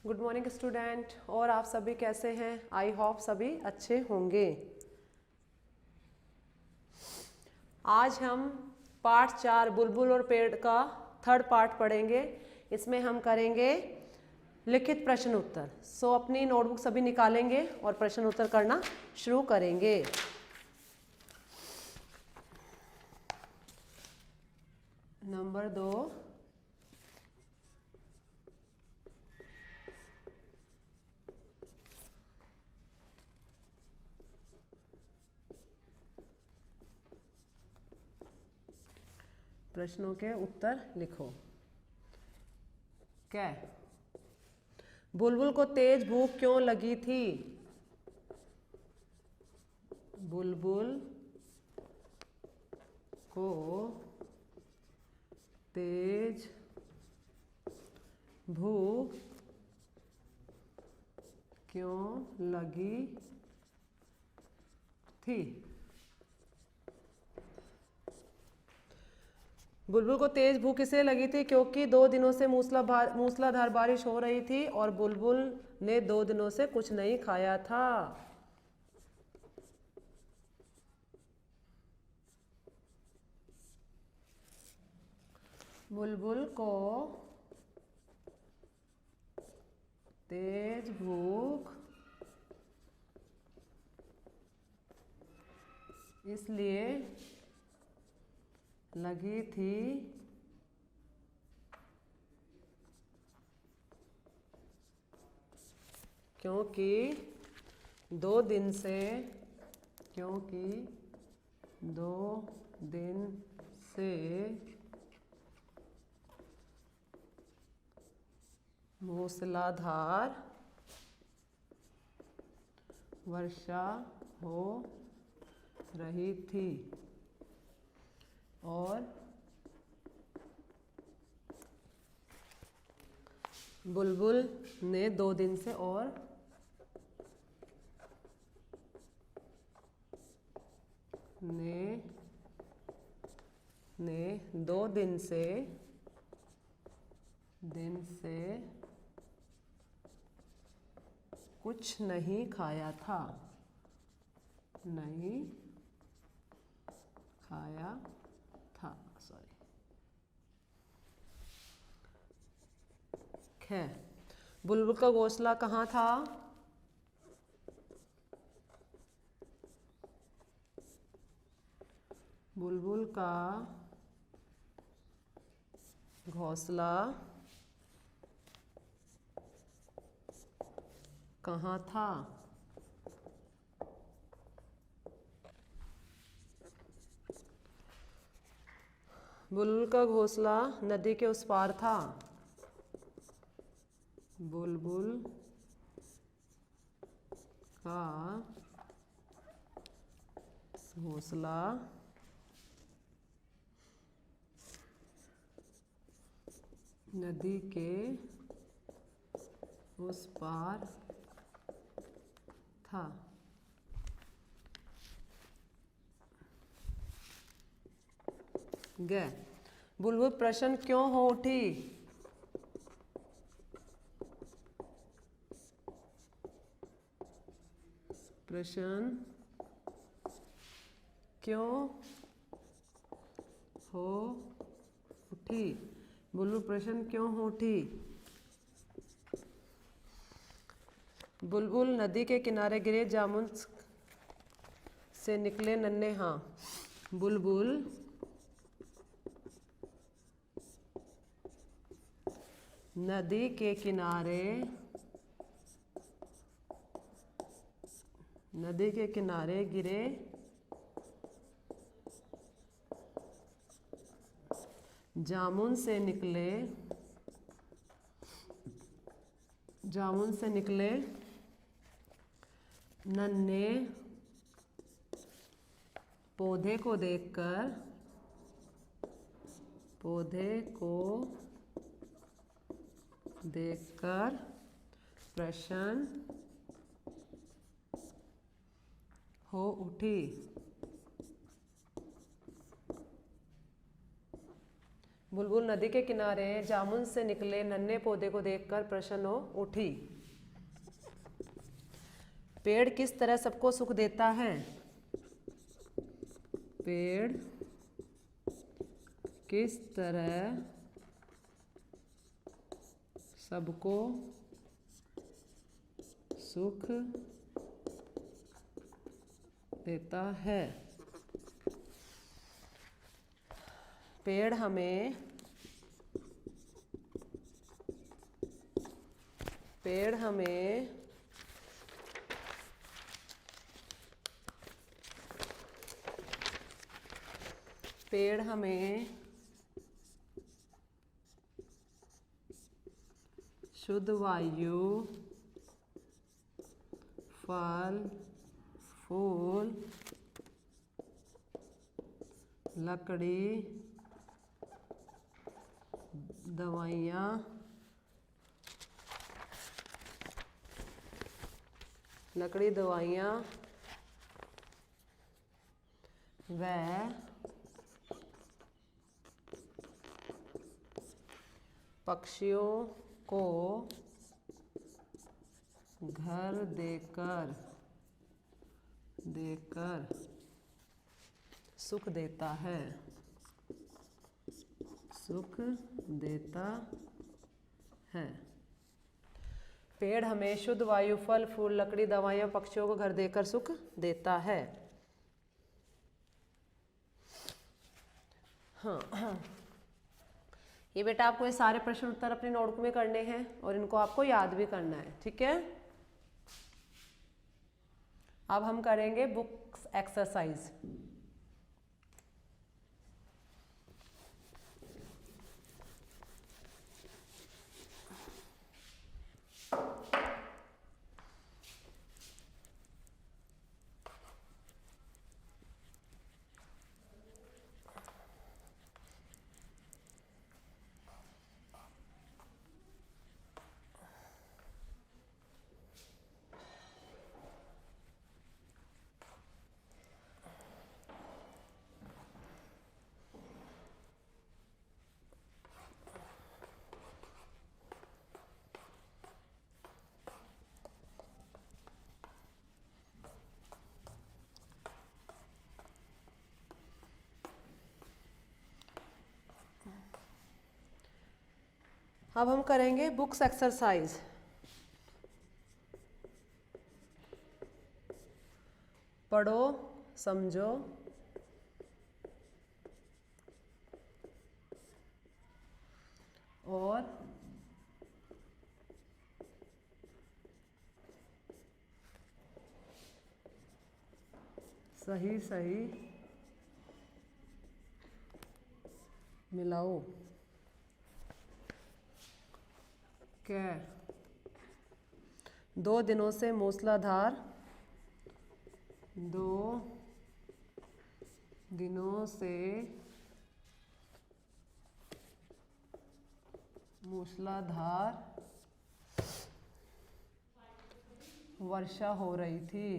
Good morning student. और आप सभी कैसे हैं? आई होप सभी अच्छे होंगे। आज हम पार्ट 4 बुलबुल और पेड़ का थर्ड पार्ट पढ़ेंगे। इसमें हम करेंगे लिखित प्रश्न उत्तर। सो अपनी नोटबुक सभी निकालेंगे और प्रश्न उत्तर करना शुरू करेंगे। नंबर 2, प्रश्नों के उत्तर लिखो। क्या? बुलबुल को तेज भूख क्यों लगी थी? बुलबुल को तेज भूख क्यों लगी थी? बुलबुल को तेज भूख इसलिए लगी थी क्योंकि 2 दिनों से मूसलाधार बारिश हो रही थी और बुलबुल ने 2 दिनों से कुछ नहीं खाया था। बुलबुल को तेज भूख इसलिए लगी थी क्योंकि 2 दिन से मूसलाधार वर्षा हो रही थी और बुलबुल ने 2 दिन से दो दिन से कुछ नहीं खाया था। है। बुलबुल का घोंसला कहाँ था? बुलबुल का घोंसला कहाँ था? बुलबुल का घोंसला नदी के उस पार था। बुलबुल का घोंसला नदी के उस पार था। गए। बुलबुल प्रसन्न क्यों हो उठी? प्रसन्न क्यों हो उठी? बुलबुल प्रसन्न क्यों हो उठी? बुलबुल नदी के किनारे गिरे जामुन से निकले नन्हे हाँ। बुलबुल नदी के किनारे गिरे जामुन से निकले नन्हे पौधे को देखकर प्रसन्न हो उठी। बुलबुल नदी के किनारे जामुन से निकले नन्हे पौधे को देखकर प्रसन्न हो उठी। पेड़ किस तरह सबको सुख देता है? पेड़ किस तरह सबको सुख देता है? पेड़ हमें पेड़ हमें पेड़ हमें शुद्ध वायु, फल फूल, लकड़ी, दवाइयाँ, व पक्षियों को घर देकर सुख देता है। पेड़ हमें शुद्ध वायु, फल फूल, लकड़ी, दवाइयाँ, पक्षियों को घर देकर सुख देता है। हाँ, ये बेटा आपको ये सारे प्रश्न उत्तर अपने नोटबुक में करने हैं और इनको आपको याद भी करना है, ठीक है। अब हम करेंगे बुक्स एक्सरसाइज। अब हम करेंगे बुक्स एक्सरसाइज। पढ़ो, समझो, और सही सही मिलाओ। क्या 2 दिनों से मूसलाधार 2 दिनों से मूसलाधार वर्षा हो रही थी।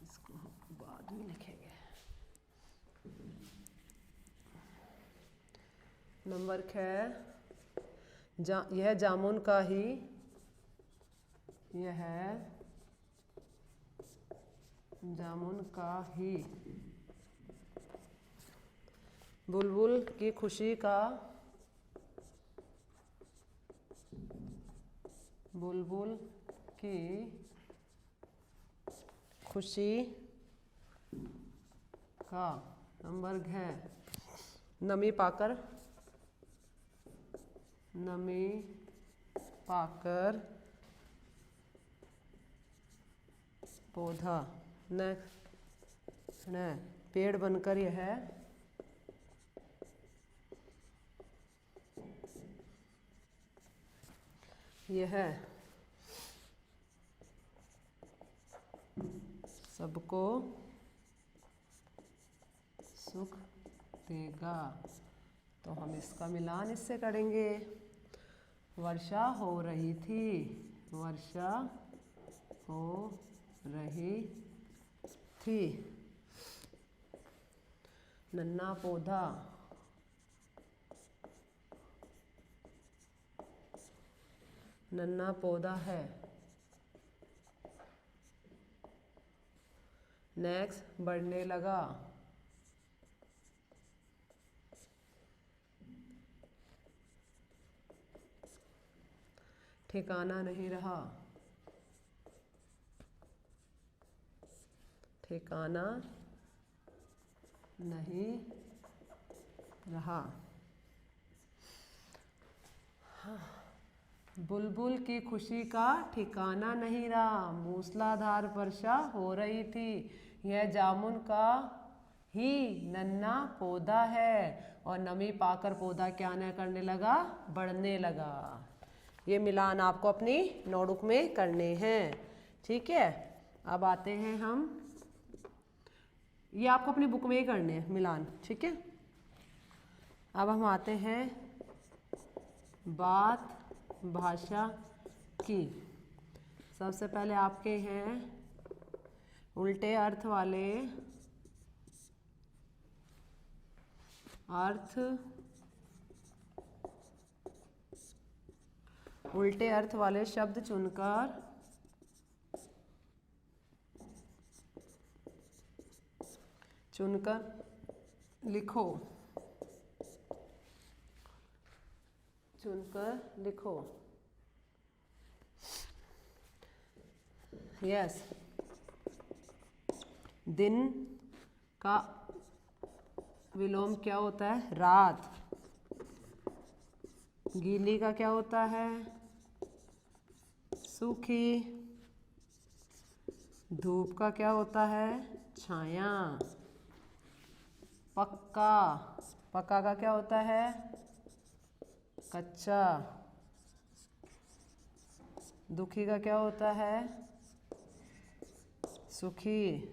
इसको हम बाद में लिखेंगे। नंबर 6, यह जामुन का ही बुलबुल की खुशी का नंबर है नमी पाकर पौधा न पेड़ बनकर यह सबको सुख देगा। तो हम इसका मिलान इससे करेंगे। वर्षा हो रही थी, वर्षा हो रही थी। नन्हा पौधा नन्हा पौधा है। नेक्स्ट, बढ़ने लगा। ठिकाना नहीं रहा। ठिकाना नहीं रहा। बुलबुल की खुशी का ठिकाना नहीं रहा। मूसलाधार वर्षा हो रही थी। यह जामुन का ही नन्हा पौधा है और नमी पाकर पौधा क्या न करने लगा, बढ़ने लगा। ये मिलान आपको अपनी नोटबुक में करने हैं, ठीक है। अब आते हैं हम, ये आपको अपनी बुक में ही करने हैं मिलान, ठीक है। अब हम आते हैं बात भाषा की। सबसे पहले आपके हैं उल्टे अर्थ वाले उल्टे अर्थ वाले शब्द चुनकर लिखो। यस। दिन का विलोम क्या होता है, रात। गीली का क्या होता है, सूखी। धूप का क्या होता है, छाया। पक्का का क्या होता है, कच्चा। दुखी का क्या होता है, सुखी।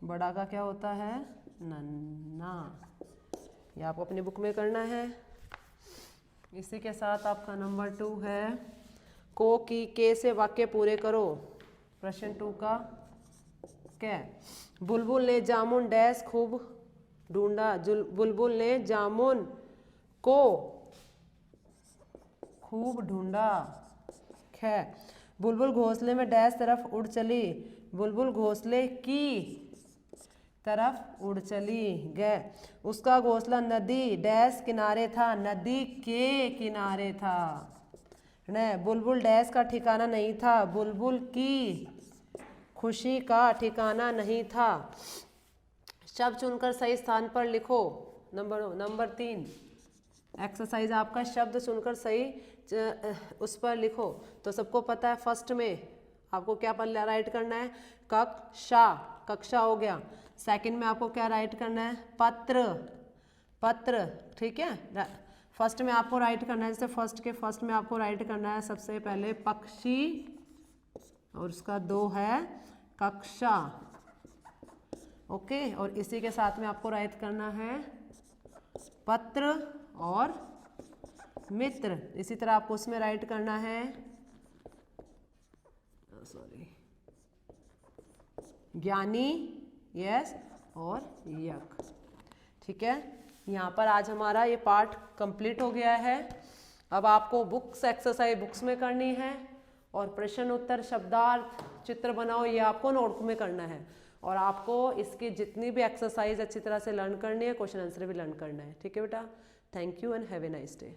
बड़ा का क्या होता है, नन्हा। ये आपको अपनी बुक में करना है। इसी के साथ आपका नंबर 2 है को की के से वाक्य पूरे करो। प्रश्न 2 का क्या, बुलबुल ने जामुन डैश खूब ढूंढा। बुलबुल ने जामुन को खूब ढूंढा। ख, बुलबुल घोंसले में डैश तरफ उड़ चली। बुलबुल घोंसले की तरफ उड़ चली। ग, उसका घोंसला नदी डैश किनारे था। नदी के किनारे था। न, बुलबुल डैश का ठिकाना नहीं था। बुलबुल की खुशी का ठिकाना नहीं था। शब्द चुनकर सही स्थान पर लिखो। नंबर 3 एक्सरसाइज आपका, शब्द चुनकर सही उस पर लिखो। तो सबको पता है फर्स्ट में आपको क्या राइट करना है, कक्षा हो गया। सेकंड में आपको क्या राइट करना है, पत्र, ठीक है। फर्स्ट में आपको राइट करना है, जैसे फर्स्ट में आपको राइट करना है सबसे पहले पक्षी, और उसका 2 है कक्षा, ओके। और इसी के साथ में आपको राइट करना है पत्र और मित्र। इसी तरह आपको उसमें राइट करना है ज्ञानी, यस, और यक, ठीक है। यहाँ पर आज हमारा ये पार्ट कंप्लीट हो गया है। अब आपको एक्सरसाइज बुक्स में करनी है, और प्रश्न उत्तर, शब्दार्थ, चित्र बनाओ, ये आपको नोटबुक में करना है। और आपको इसकी जितनी भी एक्सरसाइज अच्छी तरह से लर्न करनी है, क्वेश्चन आंसर भी लर्न करना है, ठीक है बेटा। Thank you and have a nice day.